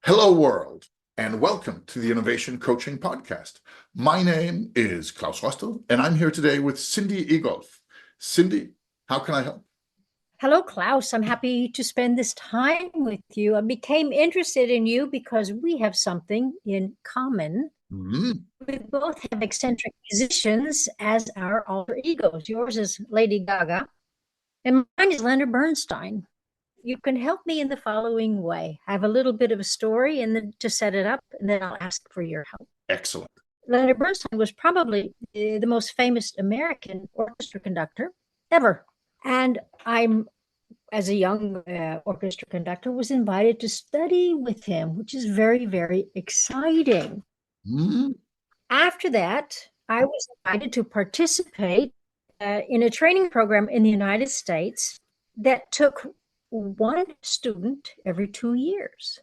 Hello, world, and welcome to the Innovation Coaching Podcast. My name is Klaus Rostel, and I'm here today with Cindy Egolf. Cindy, how can I help? Hello, Klaus. I'm happy to spend this time with you. I became interested in you because we have something in common. We both have eccentric musicians as our alter egos. Yours is Lady Gaga, and mine is Leonard Bernstein. You can help me in the following way. I have a little bit of a story and then to set it up, and then I'll ask for your help. Excellent. Leonard Bernstein was probably the most famous American orchestra conductor ever. And as a young orchestra conductor, was invited to study with him, which is very, very exciting. After that, I was invited to participate in a training program in the United States that took one student every 2 years.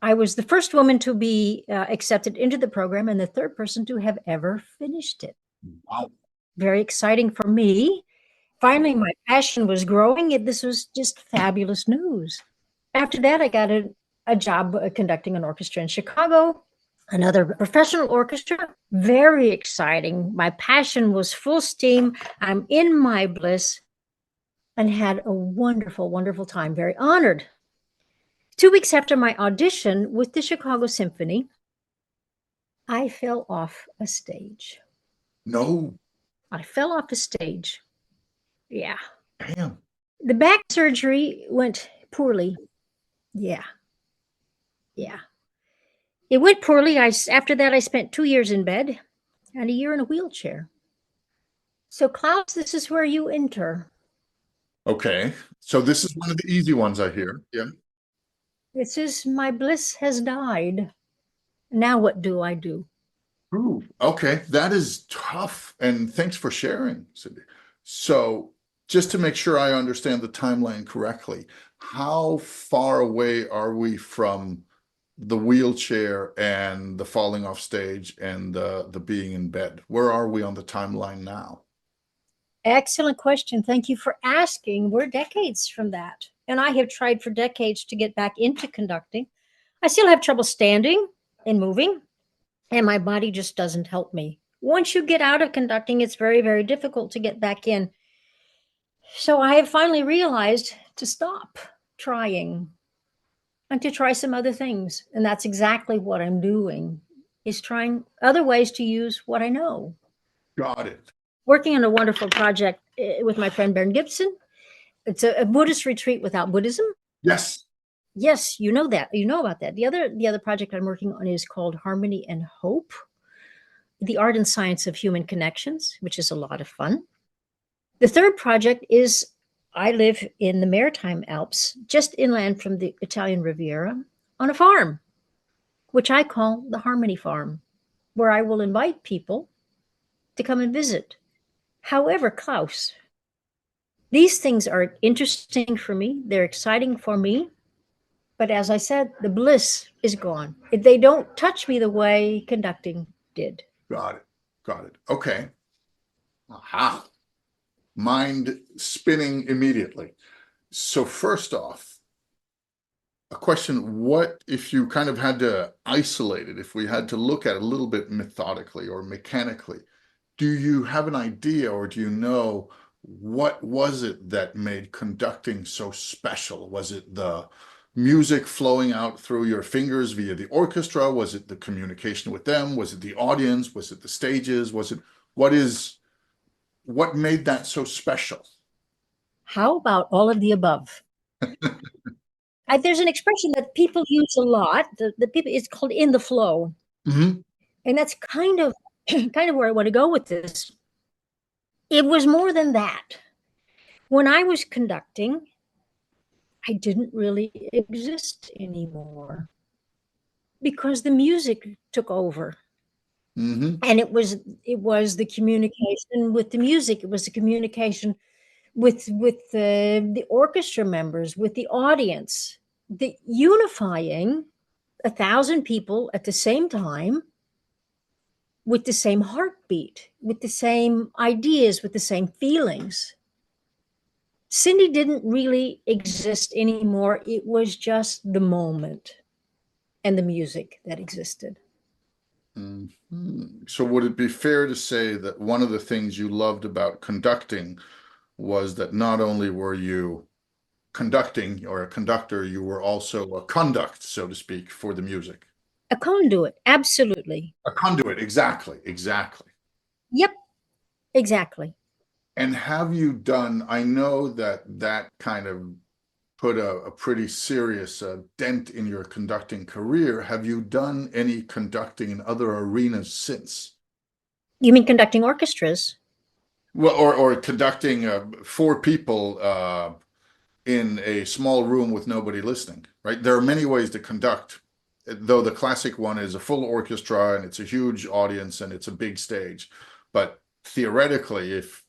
I was the first woman to be accepted into the program and the third person to have ever finished it. Wow. Very exciting for me. Finally, my passion was growing. This was just fabulous news. After that, I got a job conducting an orchestra in Chicago, another professional orchestra. Very exciting. My passion was full steam. I'm in my bliss and had a wonderful, wonderful time. Very honored. 2 weeks after my audition with the Chicago Symphony, I fell off a stage. No. I fell off a stage. Yeah. Damn. The back surgery went poorly. Yeah. It went poorly. After that, I spent 2 years in bed and a year in a wheelchair. So, Klaus, this is where you enter. Okay. So this is one of the easy ones I hear. Yeah. It says, my bliss has died. Now what do I do? Ooh, okay. That is tough. And thanks for sharing, Cindy. So just to make sure I understand the timeline correctly, how far away are we from the wheelchair and the falling off stage and the being in bed? Where are we on the timeline now? Excellent question. Thank you for asking. We're decades from that. And I have tried for decades to get back into conducting. I still have trouble standing and moving, and my body just doesn't help me. Once you get out of conducting, it's very, very difficult to get back in. So I have finally realized to stop trying and to try some other things. And that's exactly what I'm doing, is trying other ways to use what I know. Got it. Working on a wonderful project with my friend Baron Gibson. It's a Buddhist retreat without Buddhism. Yes. Yes, you know that. You know about that. The other project I'm working on is called Harmony and Hope, the art and science of human connections, which is a lot of fun. The third project is I live in the Maritime Alps, just inland from the Italian Riviera, on a farm, which I call the Harmony Farm, where I will invite people to come and visit. However, Klaus, these things are interesting for me. They're exciting for me. But as I said, the bliss is gone. They don't touch me the way conducting did. Got it. Got it. Okay. Aha. Mind spinning immediately. So first off, a question, what if you kind of had to isolate it, if we had to look at it a little bit methodically or mechanically, do you have an idea or do you know what was it that made conducting so special? Was it the music flowing out through your fingers via the orchestra? Was it the communication with them? Was it the audience? Was it the stages? What made that so special? How about all of the above? There's an expression that people use a lot. The people, it's called in the flow. Mm-hmm. And that's kind of where I want to go with this. It was more than that. When I was conducting, I didn't really exist anymore because the music took over. Mm-hmm. And it was the communication with the music. It was the communication with the orchestra members, with the audience, the unifying 1,000 people at the same time with the same heartbeat, with the same ideas, with the same feelings. Cindy didn't really exist anymore. It was just the moment. and the music that existed. So would it be fair to say that one of the things you loved about conducting was that not only were you conducting or a conductor, you were also a conduct, so to speak, for the music? A conduit, absolutely. A conduit, exactly, exactly. Yep, exactly. And have you done, I know that that kind of put a pretty serious dent in your conducting career. Have you done any conducting in other arenas since? You mean conducting orchestras? Well, or conducting four people in a small room with nobody listening, right? There are many ways to conduct, though the classic one is a full orchestra and it's a huge audience and it's a big stage. But theoretically, if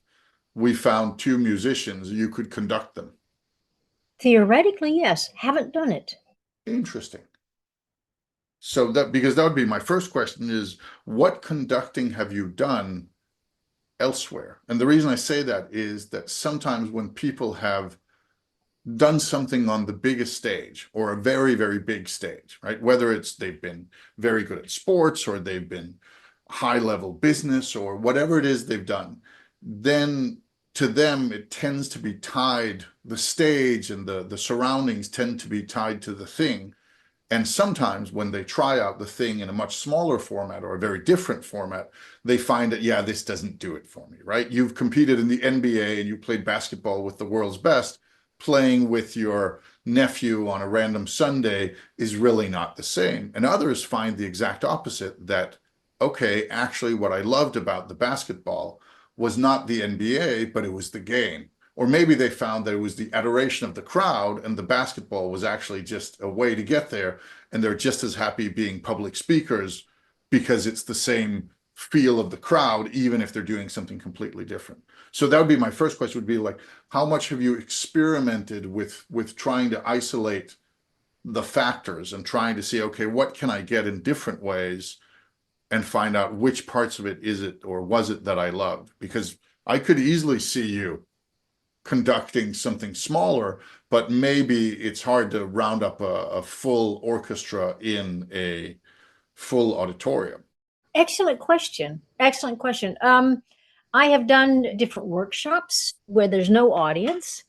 we found two musicians, you could conduct them. Theoretically, yes. Haven't done it. Interesting. So that, because that would be my first question is, what conducting have you done elsewhere? And the reason I say that is that sometimes when people have done something on the biggest stage or a very, very big stage, right? Whether it's they've been very good at sports or they've been high level business or whatever it is they've done, then to them it tends to be tied, the stage and the surroundings tend to be tied to the thing. And sometimes when they try out the thing in a much smaller format or a very different format, they find that, yeah, this doesn't do it for me, right? You've competed in the NBA and you played basketball with the world's best. Playing with your nephew on a random Sunday is really not the same. And others find the exact opposite, that, okay, actually, what I loved about the basketball was not the NBA, but it was the game. Or maybe they found that it was the adoration of the crowd and the basketball was actually just a way to get there. And they're just as happy being public speakers because it's the same feel of the crowd, even if they're doing something completely different. So that would be my first question, would be like, how much have you experimented with trying to isolate the factors and trying to see, okay, what can I get in different ways and find out which parts of it is it or was it that I loved? Because I could easily see you conducting something smaller, but maybe it's hard to round up a full orchestra in a full auditorium. Excellent question. Excellent question. I have done different workshops where there's no audience,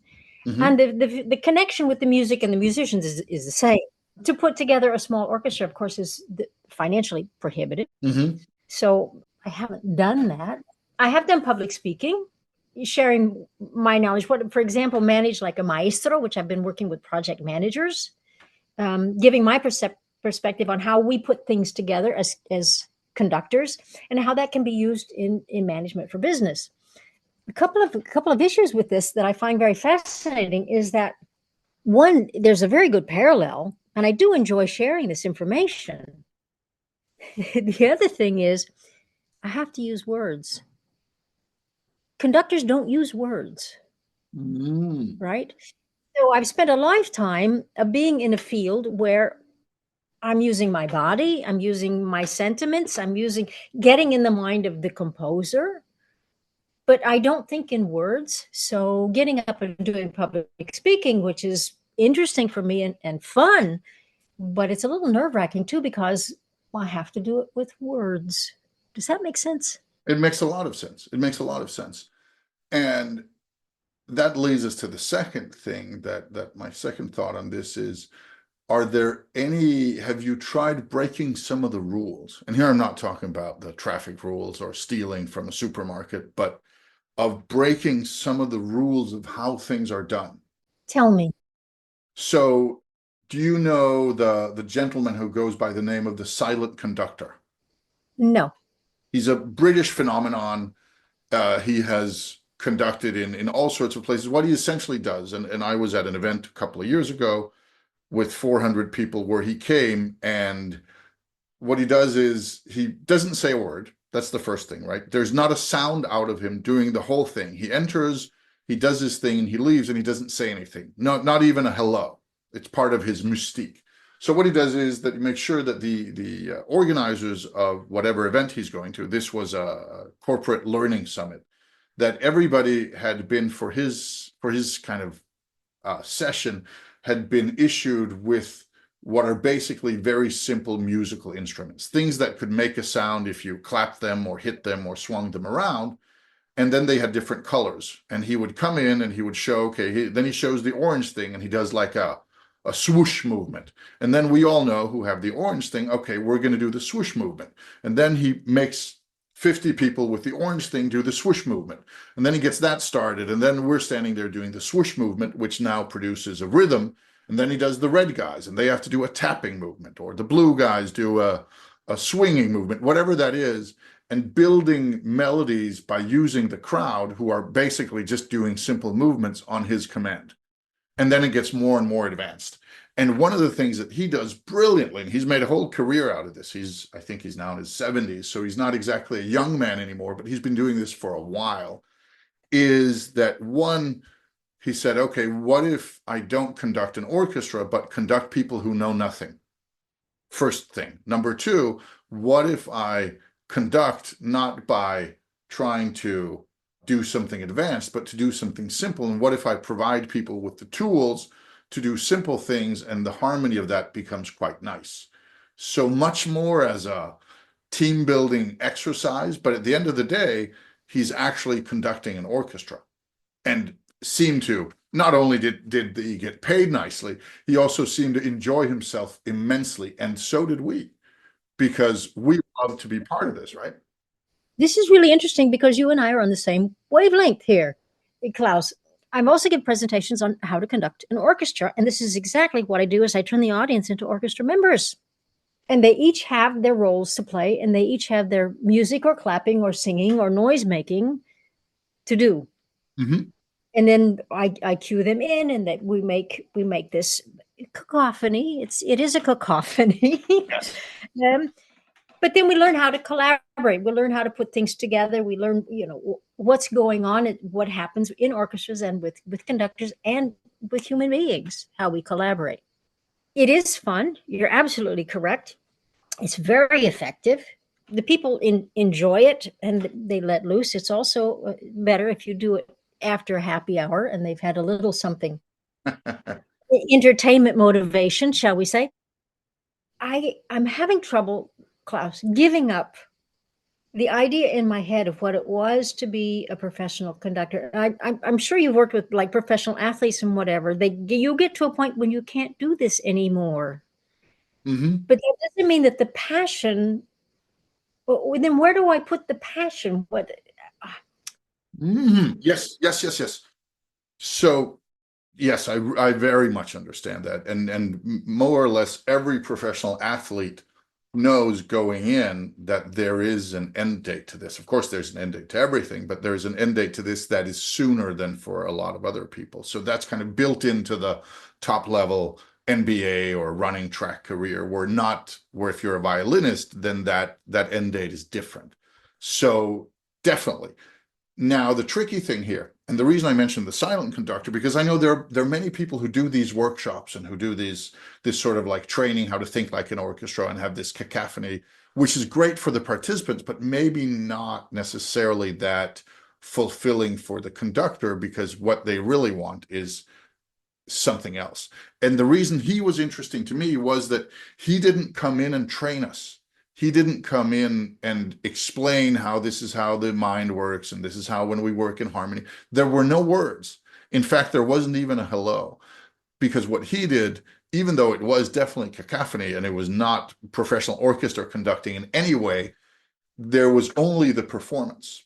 and Hmm. the connection with the music and the musicians is the same. To put together a small orchestra, of course, is financially prohibitive. Hmm. So I haven't done that. I have done public speaking, sharing my knowledge. What, for example, manage like a maestro, which I've been working with project managers, giving my perspective on how we put things together as conductors and how that can be used in management for business. A couple of issues with this that I find very fascinating is that one, there's a very good parallel, and I do enjoy sharing this information. The other thing is I have to use words. Conductors don't use words, Mm. right? So I've spent a lifetime of being in a field where I'm using my body, I'm using my sentiments, I'm using getting in the mind of the composer, but I don't think in words. So getting up and doing public speaking, which is interesting for me and fun, but it's a little nerve-wracking too because I have to do it with words. Does that make sense? It makes a lot of sense. It makes a lot of sense. And that leads us to the second thing, that my second thought on this is, are there any, have you tried breaking some of the rules? And here I'm not talking about the traffic rules or stealing from a supermarket, but of breaking some of the rules of how things are done. Tell me. So, do you know the gentleman who goes by the name of the silent conductor? No. He's a British phenomenon. He has conducted in all sorts of places. What he essentially does, and I was at an event a couple of years ago with 400 people where he came, and what he does is he doesn't say a word. That's the first thing, right? There's not a sound out of him doing the whole thing. He enters, he does his thing, and he leaves, and he doesn't say anything. Not even a hello. It's part of his mystique. So what he does is that he makes sure that the organizers of whatever event he's going to, this was a corporate learning summit, that everybody had been for his kind of session had been issued with what are basically very simple musical instruments, things that could make a sound if you clapped them or hit them or swung them around. And then they had different colors. And he would come in and he would show, okay, then he shows the orange thing and he does like a swoosh movement. And then we all know who have the orange thing, okay, we're going to do the swoosh movement. And then he makes 50 people with the orange thing do the swoosh movement. And then he gets that started. And then we're standing there doing the swoosh movement, which now produces a rhythm. And then he does the red guys and they have to do a tapping movement, or the blue guys do a swinging movement, whatever that is, and building melodies by using the crowd who are basically just doing simple movements on his command. And then it gets more and more advanced. And one of the things that he does brilliantly, and he's made a whole career out of this. I think he's now in his 70s, so he's not exactly a young man anymore, but he's been doing this for a while, is that one, he said, okay, what if I don't conduct an orchestra, but conduct people who know nothing? First thing. Number two, what if I conduct not by trying to do something advanced, but to do something simple? And what if I provide people with the tools to do simple things, and the harmony of that becomes quite nice? So much more as a team building exercise, but at the end of the day, he's actually conducting an orchestra, and seemed to, not only did he get paid nicely, he also seemed to enjoy himself immensely, and so did we, because we love to be part of this, right? This is really interesting because you and I are on the same wavelength here, Klaus. I've also given presentations on how to conduct an orchestra, and this is exactly what I do: is I turn the audience into orchestra members. And they each have their roles to play, and they each have their music or clapping or singing or noise making to do. Mm-hmm. And then I cue them in, and that we make this cacophony. It is a cacophony. Yes. um, but then we learn how to collaborate. We learn how to put things together. We learn, what's going on, what happens in orchestras and with conductors and with human beings, how we collaborate. It is fun. You're absolutely correct. It's very effective. The people enjoy it and they let loose. It's also better if you do it after a happy hour and they've had a little something, entertainment motivation, shall we say. I'm having trouble, Klaus, giving up the idea in my head of what it was to be a professional conductor. I'm sure you've worked with like professional athletes and whatever. You get to a point when you can't do this anymore. Mm-hmm. But that doesn't mean that the passion. Then where do I put the passion? What? Mm-hmm. Yes, yes, yes, yes. So yes, I very much understand that. And more or less every professional athlete knows going in that there is an end date to this. Of course, there's an end date to everything, but there's an end date to this that is sooner than for a lot of other people. So that's kind of built into the top level NBA or running track career, where if you're a violinist, then that end date is different. So definitely. Now, the tricky thing here, and the reason I mentioned the silent conductor, because I know there are many people who do these workshops and who do this sort of like training how to think like an orchestra and have this cacophony, which is great for the participants, but maybe not necessarily that fulfilling for the conductor, because what they really want is something else. And the reason he was interesting to me was that he didn't come in and train us. He didn't come in and explain how this is how the mind works and this is how when we work in harmony. There were no words. In fact, there wasn't even a hello, because what he did, even though it was definitely cacophony and it was not professional orchestra conducting in any way, there was only the performance.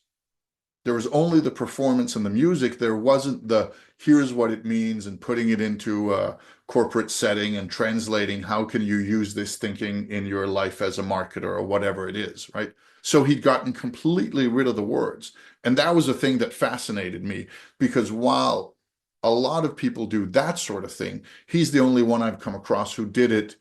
There was only the performance and the music. There wasn't the here's what it means and putting it into a corporate setting and translating how can you use this thinking in your life as a marketer or whatever it is, right? So he'd gotten completely rid of the words. And that was a thing that fascinated me, because while a lot of people do that sort of thing, he's the only one I've come across who did it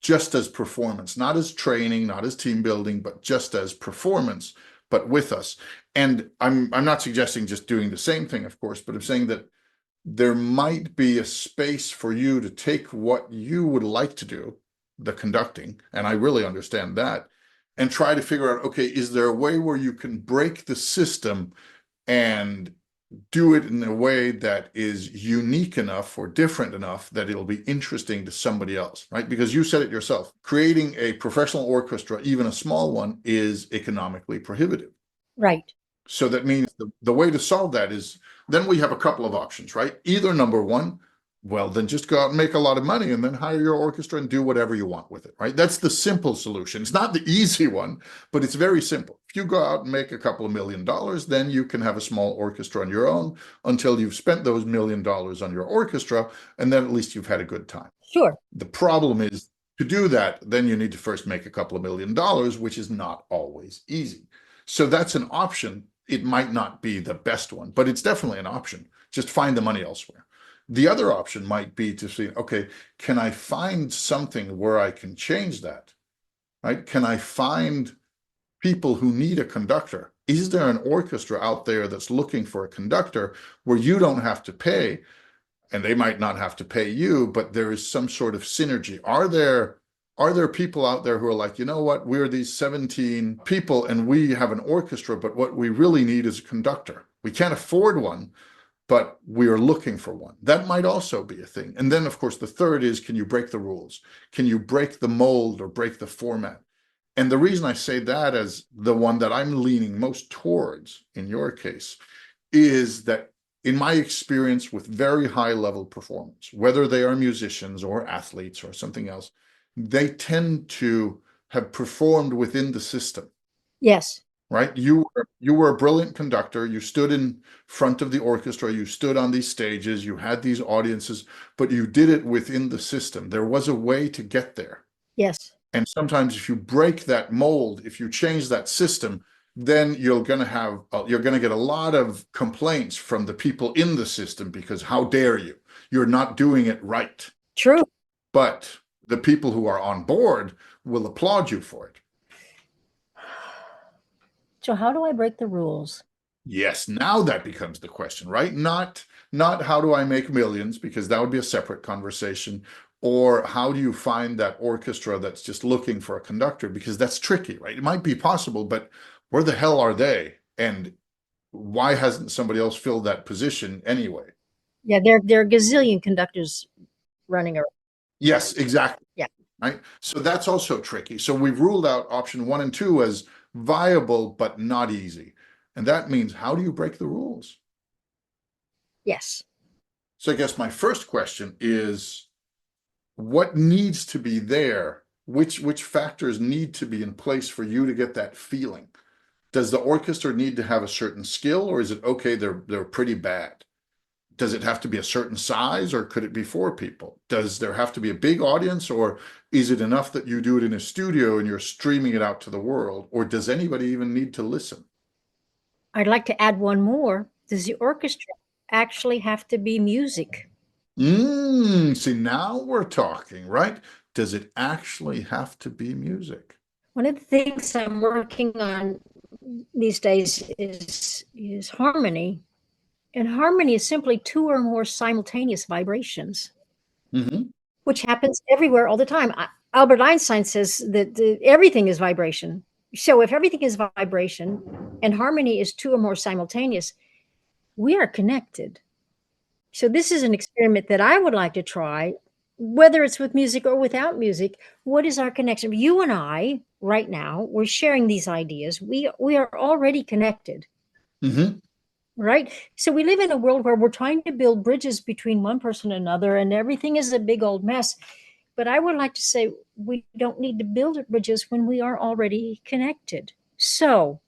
just as performance, not as training, not as team building, but just as performance, but with us. And I'm not suggesting just doing the same thing, of course, but I'm saying that there might be a space for you to take what you would like to do, the conducting, and I really understand that, and try to figure out, okay, is there a way where you can break the system and do it in a way that is unique enough or different enough that it'll be interesting to somebody else, right? Because you said it yourself, creating a professional orchestra, even a small one, is economically prohibitive. Right. So that means the way to solve that is then we have a couple of options, right? Either number one, well, then just go out and make a lot of money and then hire your orchestra and do whatever you want with it, right? That's the simple solution. It's not the easy one, but it's very simple. If you go out and make a couple of $1 million, then you can have a small orchestra on your own until you've spent those $1 million on your orchestra, and then at least you've had a good time. Sure. The problem is to do that, then you need to first make a couple of $1 million, which is not always easy. So that's an option. It might not be the best one, but it's definitely an option. Just find the money elsewhere. The other option might be to see, okay, can I find something where I can change that, right? Can I find people who need a conductor? Is there an orchestra out there that's looking for a conductor where you don't have to pay, and they might not have to pay you, but there is some sort of synergy? Are there people out there who are like, you know what, we're these 17 people and we have an orchestra, but what we really need is a conductor. We can't afford one, but we are looking for one. That might also be a thing. And then, of course, the third is, can you break the rules? Can you break the mold or break the format? And the reason I say that as the one that I'm leaning most towards in your case is that in my experience with very high level performance, whether they are musicians or athletes or something else, they tend to have performed within the system. Yes. Right? You were a brilliant conductor. You stood in front of the orchestra. You stood on these stages. You had these audiences, but you did it within the system. There was a way to get there. Yes. And sometimes if you break that mold, if you change that system, then you're going to get a lot of complaints from the people in the system because how dare you? You're not doing it right. True. But the people who are on board will applaud you for it. So how do I break the rules? Yes, now that becomes the question, right? Not how do I make millions, because that would be a separate conversation, or how do you find that orchestra that's just looking for a conductor, because that's tricky, right? It might be possible, but where the hell are they? And why hasn't somebody else filled that position anyway? Yeah, there are gazillion conductors running around. Yes, exactly. Yeah. Right. So that's also tricky. So we've ruled out option 1 and 2 as viable, but not easy. And that means, how do you break the rules? Yes. So I guess my first question is, what needs to be there? Which factors need to be in place for you to get that feeling? Does the orchestra need to have a certain skill, or is it okay, they're pretty bad? Does it have to be a certain size, or could it be 4 people? Does there have to be a big audience, or is it enough that you do it in a studio and you're streaming it out to the world? Or does anybody even need to listen? I'd like to add one more. Does the orchestra actually have to be music? See, now we're talking, right? Does it actually have to be music? One of the things I'm working on these days is harmony. And harmony is simply two or more simultaneous vibrations, Mm-hmm. which happens everywhere all the time. Albert Einstein says that everything is vibration. So if everything is vibration and harmony is two or more simultaneous, we are connected. So this is an experiment that I would like to try, whether it's with music or without music. What is our connection? You and I, right now, we're sharing these ideas. We are already connected. Mm-hmm. Right? So we live in a world where we're trying to build bridges between one person and another, and everything is a big old mess. But I would like to say we don't need to build bridges when we are already connected. So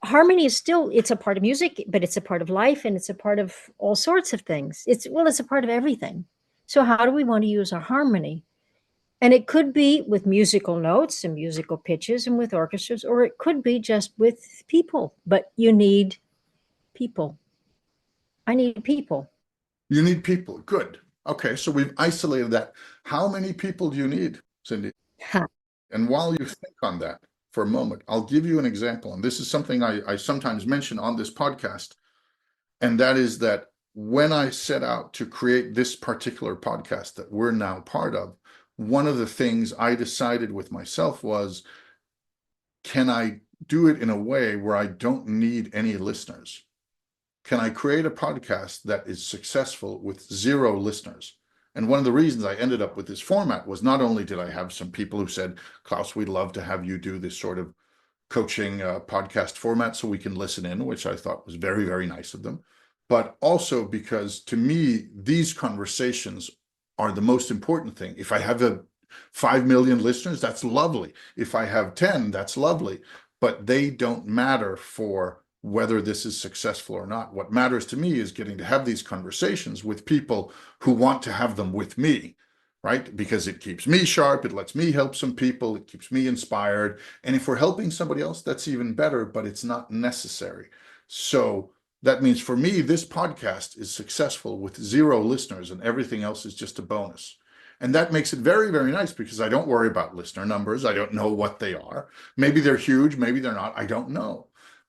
harmony is still, it's a part of music, but it's a part of life, and it's a part of all sorts of things. It's a part of everything. So how do we want to use our harmony? And it could be with musical notes and musical pitches and with orchestras, or it could be just with people, but you need people. I need people. You need people. Good. Okay, so we've isolated that. How many people do you need, Cindy? Ha. And while you think on that for a moment, I'll give you an example. And this is something I sometimes mention on this podcast. And that is that when I set out to create this particular podcast that we're now part of, one of the things I decided with myself was, can I do it in a way where I don't need any listeners? can I create a podcast that is successful with 0 listeners? And one of the reasons I ended up with this format was not only did I have some people who said, Klaus, we'd love to have you do this sort of coaching podcast format so we can listen in, which I thought was very, very nice of them. But also because to me, these conversations are the most important thing. If I have 5 million listeners, that's lovely. If I have 10, that's lovely. But they don't matter for whether this is successful or not. What matters to me is getting to have these conversations with people who want to have them with me, right? Because it keeps me sharp, it lets me help some people, it keeps me inspired. And if we're helping somebody else, that's even better, but it's not necessary. So that means for me, this podcast is successful with 0 listeners and everything else is just a bonus. And that makes it very, very nice because I don't worry about listener numbers. I don't know what they are. Maybe they're huge, maybe they're not. I don't know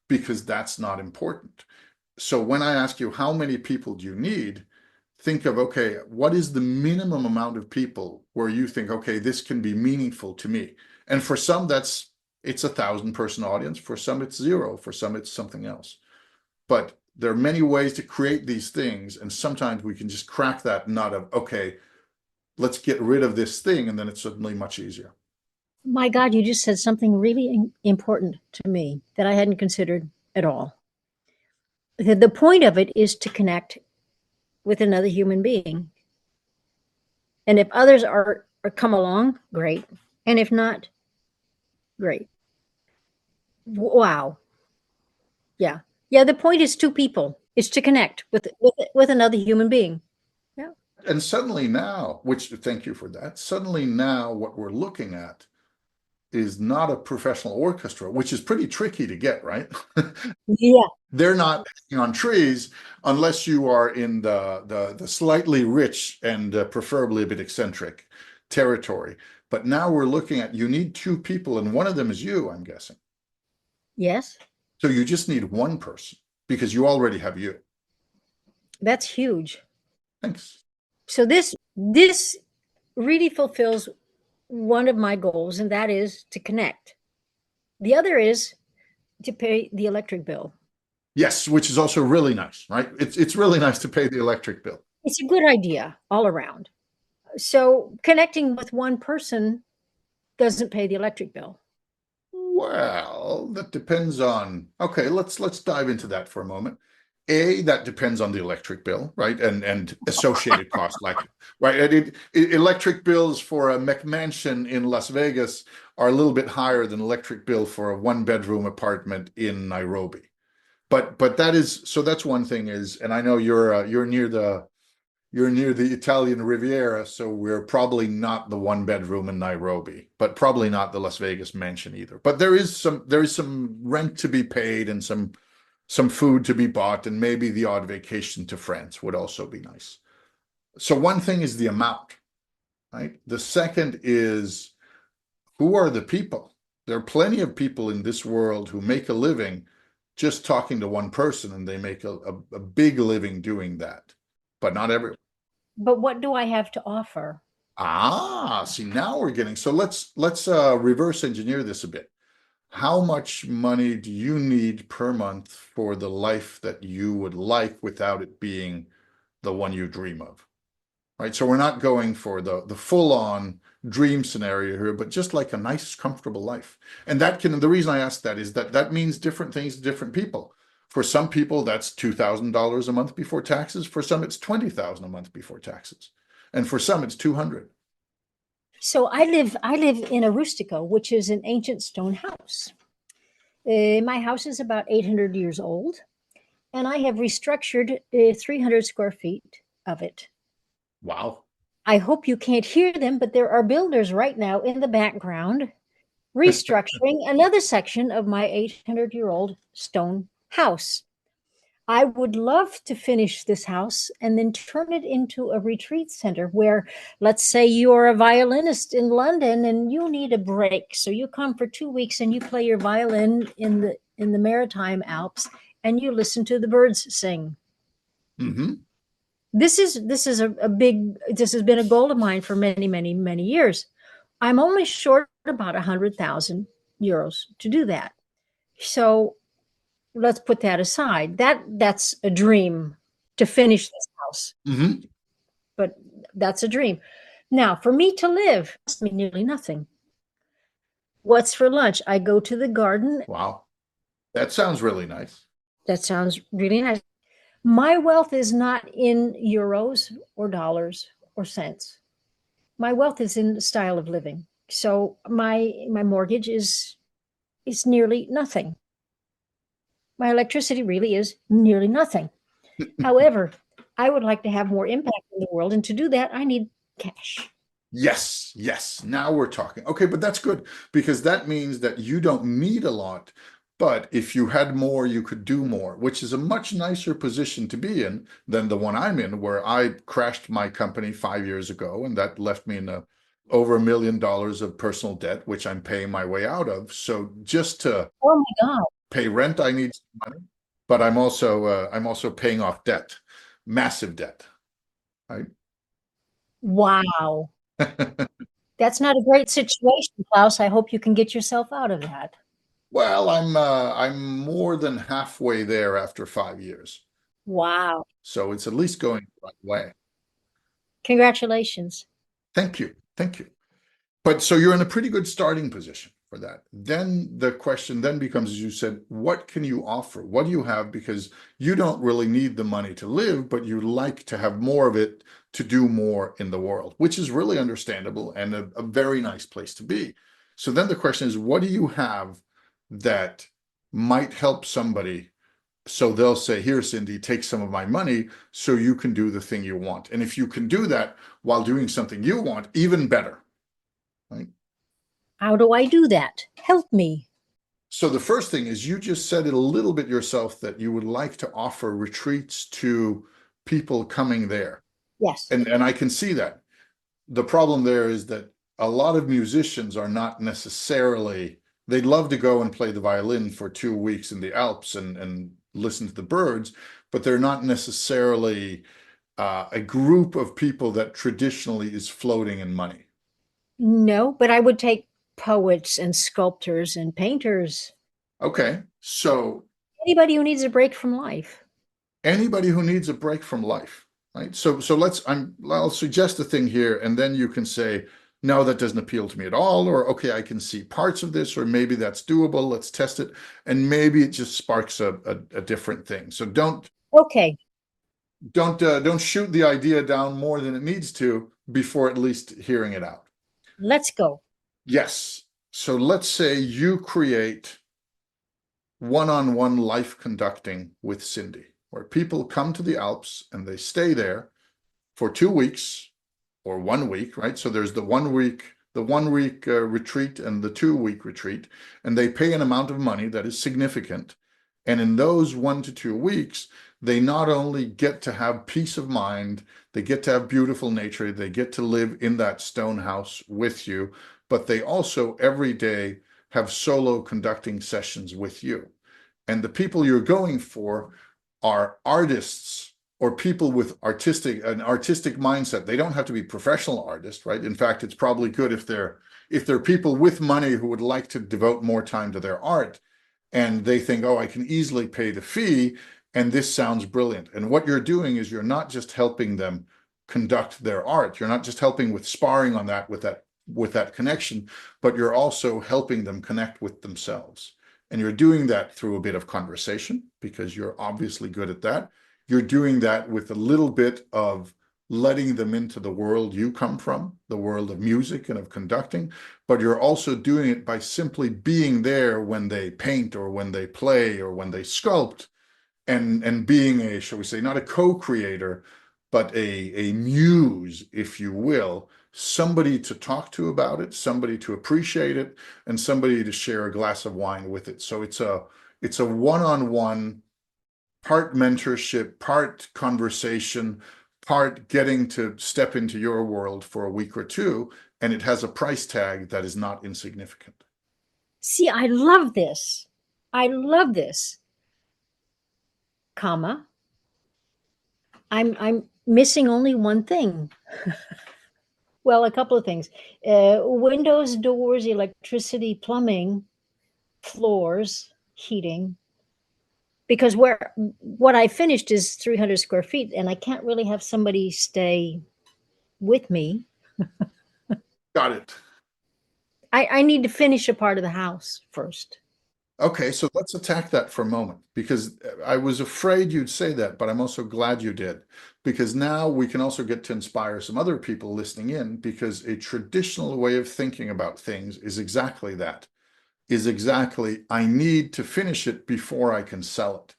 because that's not important. So when I ask you, how many people do you need? Think of, okay, what is the minimum amount of people where you think, okay, this can be meaningful to me? And for some, it's 1,000-person audience. For some, it's 0. For some, it's something else. But there are many ways to create these things. And sometimes we can just crack that nut of, okay, let's get rid of this thing. And then it's suddenly much easier. My God, you just said something really important to me that I hadn't considered at all. The point of it is to connect with another human being. And if others are come along, great. And if not, great. Wow. Yeah. Yeah, the point is 2 people. It's to connect with another human being. Yeah. And suddenly now, which thank you for that, suddenly now what we're looking at is not a professional orchestra, which is pretty tricky to get, right? Yeah. They're not hanging on trees unless you are in the slightly rich and preferably a bit eccentric territory. But now we're looking at, you need 2 people, and one of them is you, I'm guessing. Yes. So you just need 1 person because you already have you. That's huge. Thanks. So this really fulfills one of my goals, and that is to connect. The other is to pay the electric bill. Yes, which is also really nice, right? It's really nice to pay the electric bill. It's a good idea all around. So connecting with one person doesn't pay the electric bill. Well, that depends on, okay, let's dive into that for a moment. That depends on the electric bill, right? And associated costs, like, right? Electric bills for a McMansion in Las Vegas are a little bit higher than electric bill for a 1-bedroom apartment in Nairobi. But that is, so that's one thing is, and I know you're near the Italian Riviera, so we're probably not the 1-bedroom in Nairobi, but probably not the Las Vegas mansion either. But there is some rent to be paid and some food to be bought, and maybe the odd vacation to France would also be nice. So one thing is the amount, right? The second is, who are the people? There are plenty of people in this world who make a living just talking to one person, and they make a big living doing that, but not everyone. But what do I have to offer? See, now we're getting, so let's reverse engineer this a bit. How much money do you need per month for the life that you would like without it being the one you dream of? Right? So we're not going for the full-on dream scenario here, but just like a nice, comfortable life. And the reason I ask that is that means different things to different people. For some people, that's $2,000 a month before taxes. For some, it's $20,000 a month before taxes. And for some, it's 200. So I live in a rustico, which is an ancient stone house. My house is about 800 years old, and I have restructured 300 square feet of it. Wow. I hope you can't hear them, but there are builders right now in the background restructuring another section of my 800-year-old stone house. I would love to finish this house and then turn it into a retreat center where, let's say you're a violinist in London and you need a break. So you come for 2 weeks and you play your violin in the Maritime Alps and you listen to the birds sing. Mm-hmm. This has been a goal of mine for many, many, many years. I'm only short about 100,000 euros to do that. So let's put that aside. That's a dream to finish this house, Hmm. but that's a dream. Now, for me to live, costs me nearly nothing. What's for lunch? I go to the garden. Wow. That sounds really nice. That sounds really nice. My wealth is not in euros or dollars or cents. My wealth is in the style of living. So my mortgage is nearly nothing. My electricity really is nearly nothing. However, I would like to have more impact in the world, and to do that, I need cash. Yes, yes. Now we're talking. Okay, but that's good because that means that you don't need a lot, but if you had more, you could do more, which is a much nicer position to be in than the one I'm in, where I crashed my company 5 years ago, and that left me in over $1 million of personal debt, which I'm paying my way out of. So just to Oh my God. pay rent, I need some money, but I'm also paying off debt, massive debt, right? Wow. That's not a great situation, Klaus. I hope you can get yourself out of that. Well, I'm more than halfway there after 5 years. Wow. So it's at least going the right way. Congratulations. Thank you. Thank you. But so you're in a pretty good starting position for that. Then the question then becomes, as you said, what can you offer? What do you have? Because you don't really need the money to live, but you like to have more of it to do more in the world, which is really understandable and a very nice place to be. So then the question is, what do you have that might help somebody? So they'll say, here, Cindy, take some of my money so you can do the thing you want. And if you can do that while doing something you want, even better, right? How do I do that? Help me. So the first thing is you just said it a little bit yourself that you would like to offer retreats to people coming there. Yes. And I can see that. The problem there is that a lot of musicians are not necessarily, they'd love to go and play the violin for 2 weeks in the Alps and listen to the birds, but they're not necessarily a group of people that traditionally is floating in money. No, but I would take poets and sculptors and painters, Okay, so anybody who needs a break from life. anybody who needs a break from life, right? So I'll suggest a thing here, and then you can say, no, that doesn't appeal to me at all, or okay, I can see parts of this, or maybe that's doable. Let's test it, and maybe it just sparks a different thing. So Okay, don't shoot the idea down more than it needs to before at least hearing it out. let's go. Yes. So let's say you create one-on-one life conducting with Cindy, where people come to the Alps and they stay there for 2 weeks or 1 week, right? So there's the 1 week retreat and the 2 week retreat, and they pay an amount of money that is significant. And in those 1 to 2 weeks, they not only get to have peace of mind, they get to have beautiful nature, they get to live in that stone house with you, but they also every day have solo conducting sessions with you. And the people you're going for are artists or people with an artistic mindset. They don't have to be professional artists, right? In fact, it's probably good if they're people with money who would like to devote more time to their art and they think, oh, I can easily pay the fee and this sounds brilliant. And what you're doing is you're not just helping them conduct their art. You're not just helping with sparring on that with that connection, but you're also helping them connect with themselves. And you're doing that through a bit of conversation because you're obviously good at that. You're doing that with a little bit of letting them into the world you come from, the world of music and of conducting, but you're also doing it by simply being there when they paint or when they play or when they sculpt and being a, shall we say, not a co-creator, but a muse, if you will, somebody to talk to about it, somebody to appreciate it, and somebody to share a glass of wine with it. So it's a one-on-one, part mentorship, part conversation, part getting to step into your world for a week or two, and it has a price tag that is not insignificant. See, I love this. I love this, comma. I'm missing only one thing. Well, a couple of things. Windows, doors, electricity, plumbing, floors, heating. because what I finished is 300 square feet, and I can't really have somebody stay with me. Got it. I need to finish a part of the house first. Okay, so let's attack that for a moment because I was afraid you'd say that, but I'm also glad you did because now we can also get to inspire some other people listening in because a traditional way of thinking about things is exactly that, is exactly I need to finish it before I can sell it.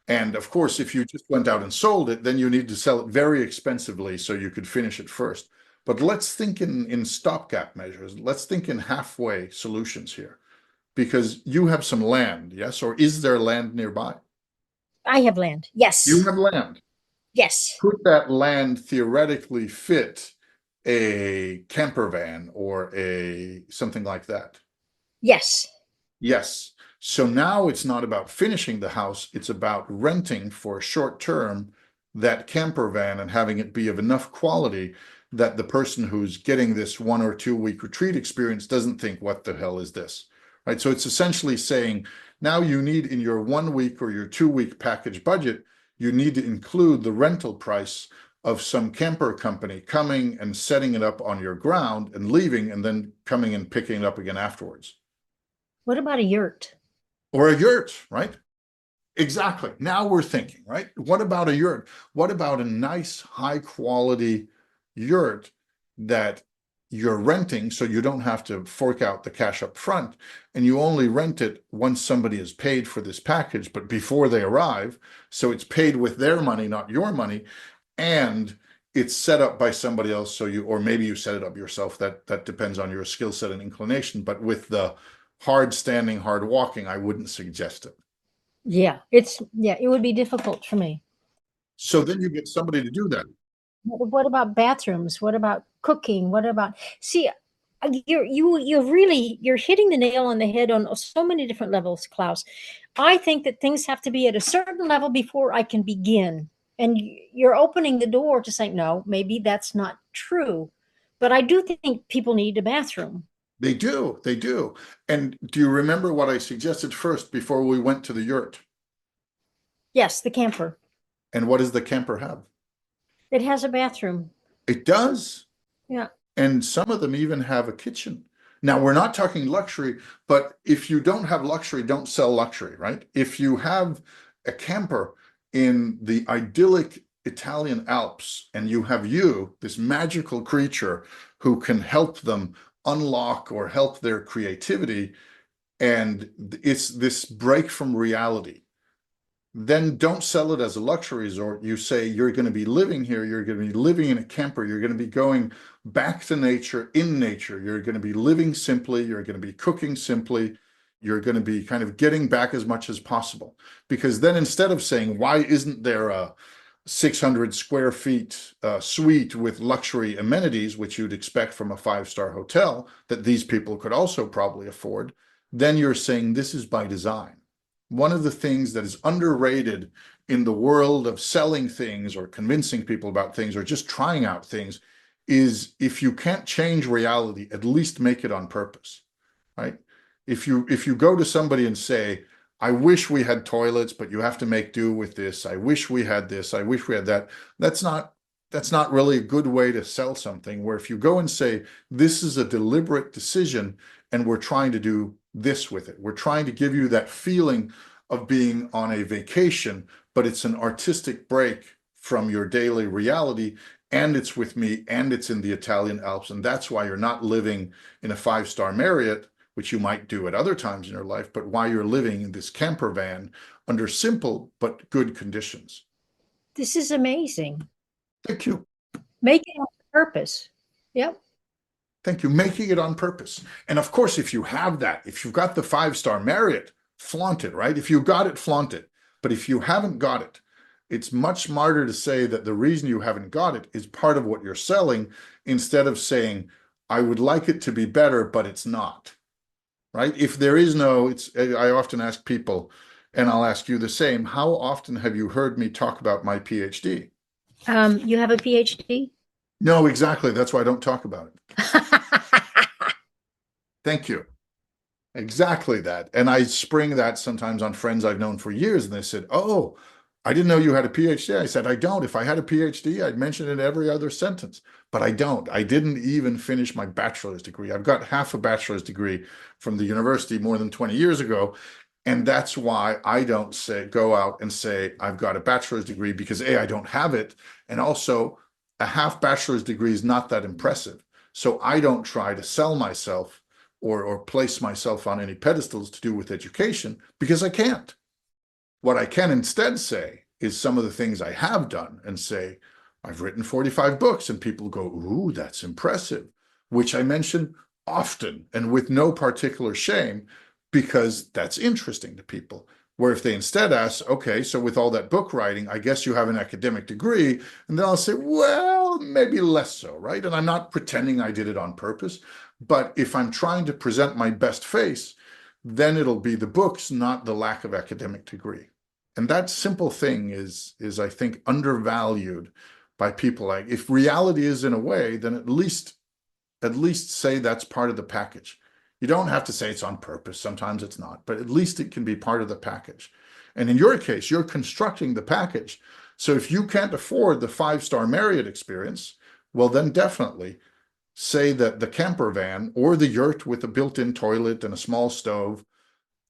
And of course, if you just went out and sold it, then you need to sell it very expensively so you could finish it first. But let's think in stopgap measures. Let's think in halfway solutions here because you have some land, yes? Or is there land nearby? I have land. You Yes. have land. Yes. Could that land theoretically fit a camper van or a something like that? Yes. Yes. So now it's not about finishing the house, it's about renting for a short term that camper van and having it be of enough quality that the person who's getting this 1 or 2 week retreat experience doesn't think, what the hell is this? Right. So it's essentially saying now you need in your 1 week or your 2 week package budget, you need to include the rental price of some camper company coming and setting it up on your ground and leaving and then coming and picking it up again afterwards. What about a yurt? Or a yurt, right? Exactly. Now we're thinking, right? What about a yurt? What about a nice, high quality yurt that you're renting so you don't have to fork out the cash up front and you only rent it once somebody has paid for this package, but before they arrive. So it's paid with their money, not your money. And it's set up by somebody else. So you, or maybe you set it up yourself. That depends on your skill set and inclination. But with the hard standing, hard walking, I wouldn't suggest it. Yeah, it would be difficult for me. So then you get somebody to do that. What about bathrooms? What about cooking? What about see? You're hitting the nail on the head on so many different levels, Klaus. I think that things have to be at a certain level before I can begin. And you're opening the door to say, no, maybe that's not true. But I do think people need a bathroom. They do, they do. And do you remember what I suggested first before we went to the yurt? Yes, the camper. And what does the camper have? It has a bathroom. It does. Yeah. And some of them even have a kitchen. Now, we're not talking luxury, but if you don't have luxury, don't sell luxury, right? If you have a camper in the idyllic Italian Alps and you have you, this magical creature who can help them unlock or help their creativity, and it's this break from reality, then don't sell it as a luxury resort. You say you're going to be living here, you're going to be living in a camper, you're going to be going back to nature, in nature, you're going to be living simply, you're going to be cooking simply, you're going to be kind of getting back as much as possible. Because then instead of saying, why isn't there a 600 square feet suite with luxury amenities, which you'd expect from a five-star hotel that these people could also probably afford, then you're saying this is by design. One of the things that is underrated in the world of selling things or convincing people about things or just trying out things is if you can't change reality, at least make it on purpose, right? If you go to somebody and say, I wish we had toilets, but you have to make do with this. I wish we had this. I wish we had that. That's not really a good way to sell something. Where if you go and say, this is a deliberate decision and we're trying to do this with it. We're trying to give you that feeling of being on a vacation, but it's an artistic break from your daily reality. And it's with me and it's in the Italian Alps. And that's why you're not living in a five-star Marriott, which you might do at other times in your life, but why you're living in this camper van under simple but good conditions. This is amazing. Thank you. Make it on purpose. Yep. Thank you. Making it on purpose. And of course, if you have that, if you've got the five-star Marriott, flaunt it, right? If you got it, flaunt it. But if you haven't got it, it's much smarter to say that the reason you haven't got it is part of what you're selling instead of saying, I would like it to be better, but it's not, right? If there is no, I often ask people, and I'll ask you the same, how often have you heard me talk about my PhD? You have a PhD? No, exactly. That's why I don't talk about it. Thank you. Exactly that. And I spring that sometimes on friends I've known for years, and they said, "Oh, I didn't know you had a PhD." I said, "I don't. If I had a PhD, I'd mention it in every other sentence, but I don't. I didn't even finish my bachelor's degree. I've got half a bachelor's degree from the university more than 20 years ago. And that's why I don't say go out and say I've got a bachelor's degree because A, I don't have it. And also a half bachelor's degree is not that impressive. So I don't try to sell myself or place myself on any pedestals to do with education because I can't. What I can instead say is some of the things I have done and say, I've written 45 books, and people go, "Ooh, that's impressive," which I mention often and with no particular shame because that's interesting to people. Where if they instead ask, "Okay, so with all that book writing, I guess you have an academic degree," and then I'll say, "Well, maybe less so," right? And I'm not pretending I did it on purpose, but if I'm trying to present my best face, then it'll be the books, not the lack of academic degree. And that simple thing is I think undervalued by people. Like if reality is in a way, then at least say that's part of the package. You don't have to say it's on purpose. Sometimes it's not, but at least it can be part of the package. And in your case, you're constructing the package. So if you can't afford the five-star Marriott experience, well, then definitely say that the camper van or the yurt with a built-in toilet and a small stove,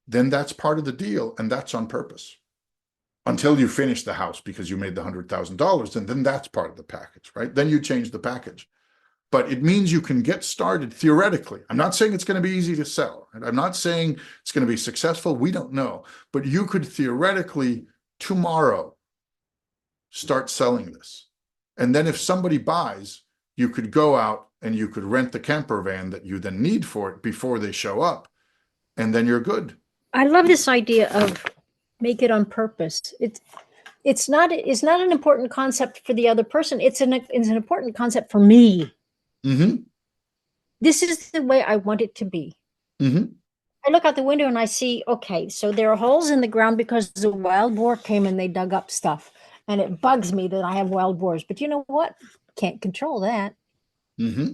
then that's part of the deal, and that's on purpose until you finish the house because you made the $100,000, and then that's part of the package, right? Then you change the package. But it means you can get started theoretically. I'm not saying it's going to be easy to sell. Right? I'm not saying it's going to be successful. We don't know. But you could theoretically tomorrow start selling this. And then if somebody buys, you could go out and you could rent the camper van that you then need for it before they show up. And then you're good. I love this idea of make it on purpose. It's not an important concept for the other person. It's an important concept for me. Mm-hmm. This is the way I want it to be. Mm-hmm. I look out the window and I see, okay, so there are holes in the ground because the wild boar came and they dug up stuff. And it bugs me that I have wild boars. But you know what? Can't control that. Mm-hmm.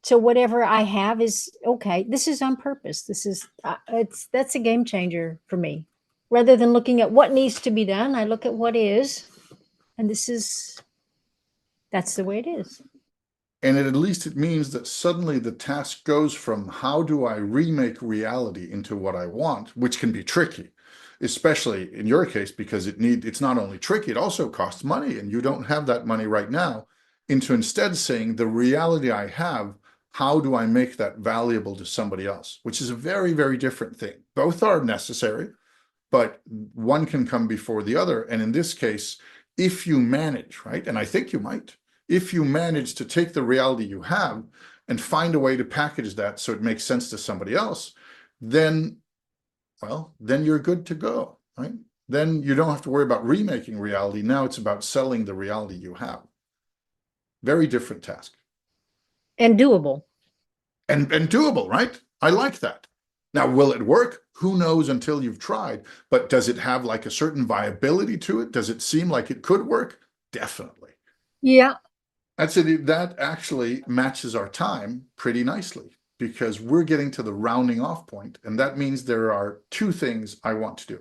So whatever I have is okay. This is on purpose. This is that's a game changer for me. Rather than looking at what needs to be done, I look at what is, and that's the way it is. And at least it means that suddenly the task goes from how do I remake reality into what I want, which can be tricky, especially in your case, because it's not only tricky, it also costs money, and you don't have that money right now, into instead saying the reality I have, how do I make that valuable to somebody else, which is a very, very different thing. Both are necessary, but one can come before the other. And in this case, if you manage, right, and I think you might, if you manage to take the reality you have and find a way to package that so it makes sense to somebody else, then, well, then you're good to go, right? Then you don't have to worry about remaking reality. Now it's about selling the reality you have. Very different task. And doable. And doable, right? I like that. Now, will it work? Who knows until you've tried, but does it have like a certain viability to it? Does it seem like it could work? Definitely. Yeah. I'd say that actually matches our time pretty nicely because we're getting to the rounding off point, and that means there are two things I want to do,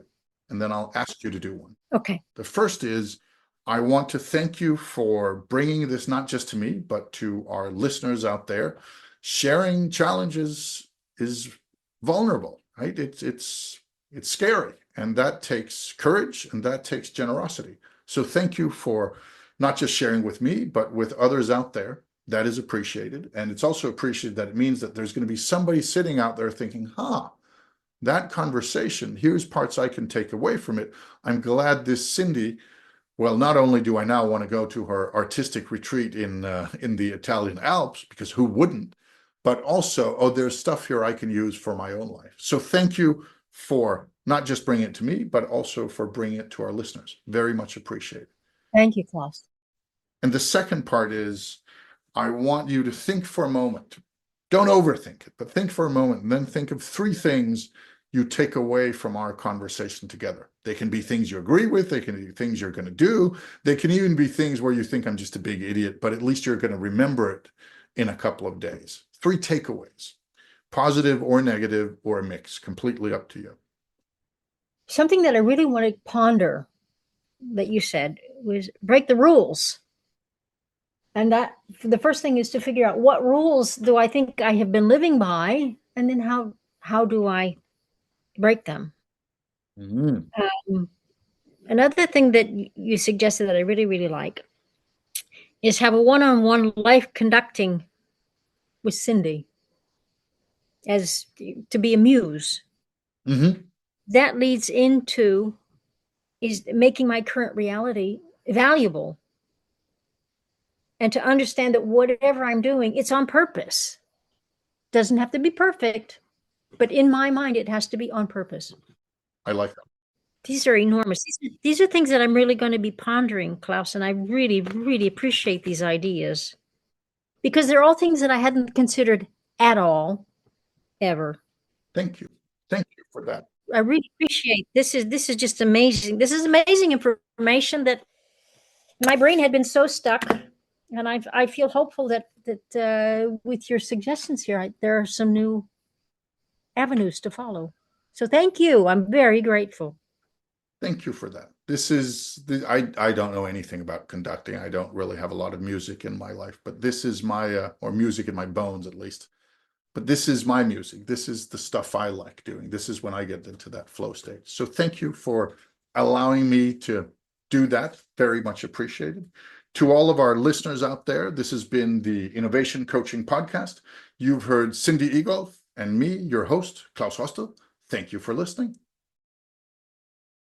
and then I'll ask you to do one. Okay. The first is I want to thank you for bringing this not just to me, but to our listeners out there. Sharing challenges is vulnerable, right? It's scary, and that takes courage and that takes generosity. So thank you for not just sharing with me, but with others out there. That is appreciated. And it's also appreciated that it means that there's going to be somebody sitting out there thinking, that conversation, here's parts I can take away from it. I'm glad this Cindy, well, not only do I now want to go to her artistic retreat in the Italian Alps, because who wouldn't, but also, there's stuff here I can use for my own life. So thank you for not just bringing it to me, but also for bringing it to our listeners. Very much appreciated. Thank you, Klaus. And the second part is I want you to think for a moment. Don't overthink it, but think for a moment and then think of three things you take away from our conversation together. They can be things you agree with. They can be things you're going to do. They can even be things where you think I'm just a big idiot, but at least you're going to remember it in a couple of days. Three takeaways. positive or negative or a mix, completely up to you. Something that I really want to ponder that you said was break the rules. And that the first thing is to figure out what rules do I think I have been living by, and then how do I break them? Mm. Another thing that you suggested that I really, really like is have a one-on-one life conducting with Cindy as to be a muse. Mm-hmm. That leads into is making my current reality valuable and to understand that whatever I'm doing, it's on purpose. Doesn't have to be perfect, but in my mind, it has to be on purpose. I like that. These are enormous. These are things that I'm really going to be pondering, Klaus, and I really, really appreciate these ideas because they're all things that I hadn't considered at all, ever. Thank you. Thank you for that. I really appreciate this. Is just amazing. This is amazing information that my brain had been so stuck, and I feel hopeful that with your suggestions here, there are some new avenues to follow. So thank you. I'm very grateful. Thank you for that. I don't know anything about conducting. I don't really have a lot of music in my life, but this is my, or music in my bones at least. But this is my music. This is the stuff I like doing. This is when I get into that flow state. So thank you for allowing me to do that. Very much appreciated. To all of our listeners out there, this has been the Innovation Coaching Podcast. You've heard Cindy Egolf and me, your host, Klaus Hostel. Thank you for listening.